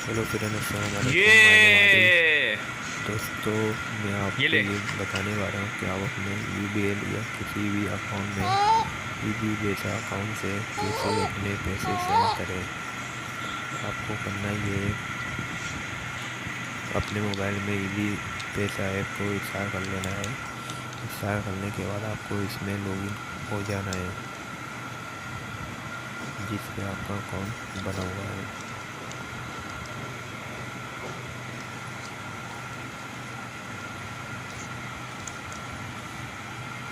Hello friend, अस्सलाम वालेकुम। ये दोस्तों, मैं ये आपको ले। ये बताने वाला हूँ कि आप अपने यूबीएल या किसी भी अकाउंट में ईबी पैसा अकाउंट से कैसे अपने पैसे सेंड करें। आपको करना ये है, अपने मोबाइल में ईबी पैसा ऐप को इंस्टॉल कर लेना है। इंस्टॉल करने के बाद आपको इसमें लॉगिन हो जाना है, जिस पे आपका अकाउंट बना हुआ है।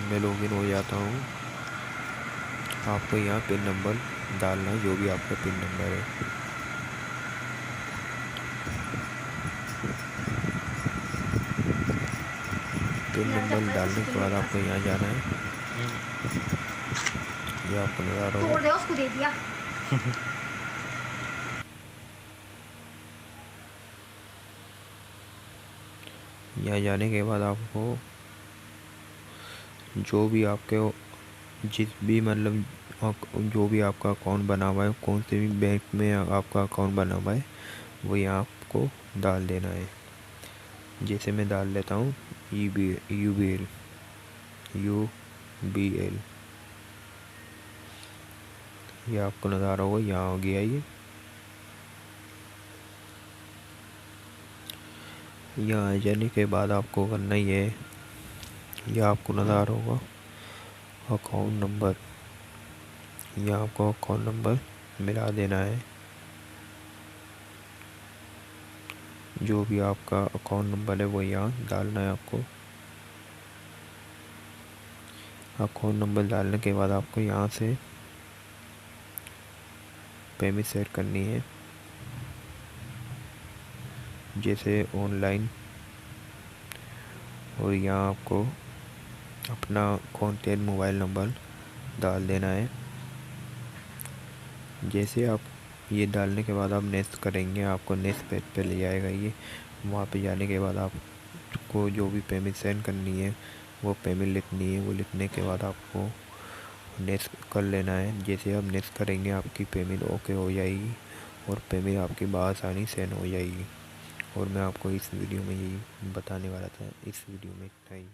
मैं लॉगिन हो जाता हूँ। आपको यहाँ पिन नंबर डालना है, जो भी आपका पिन नंबर है। पिन नंबर डालने के बाद आपको यहाँ जाना है। ये आपको नज़र आ रहा होगा। तोड़ दे उसको दे दिया। यहाँ जाने के बाद आपको जो भी आपके जिस भी मतलब जो भी आपका अकाउंट बना हुआ है, कौन से भी बैंक में आपका अकाउंट बना हुआ है, वो यहाँ आपको डाल देना है। जैसे मैं डाल लेता हूँ यूबीएल यूबीएल। ये आपको नज़र आ रहा होगा, यहाँ हो गया ये। यहाँ आ जाने के बाद आपको करना ही है, यह आपको नज़र आ रहा होगा अकाउंट नंबर। यहाँ आपको अकाउंट नंबर मिला देना है। जो भी आपका अकाउंट नंबर है वो यहाँ डालना है आपको। अकाउंट नंबर डालने के बाद आपको यहाँ से पेमेंट सेट करनी है, जैसे ऑनलाइन। और यहाँ आपको अपना कॉन्टैक्ट मोबाइल नंबर डाल देना है। जैसे आप ये डालने के बाद आप नेक्स्ट करेंगे, आपको नेक्स्ट पेज पे ले जाएगा ये। वहाँ पे जाने के बाद आपको जो भी पेमेंट सेंड करनी है वो पेमेंट लिखनी है। वो लिखने के बाद आपको नेक्स्ट कर लेना है। जैसे आप नेक्स्ट करेंगे, आपकी पेमेंट ओके हो जाएगी और पेमेंट आपकी बआसानी सेंड हो जाएगी। और मैं आपको इस वीडियो में यही बताने वाला था। इस वीडियो में इतना ही।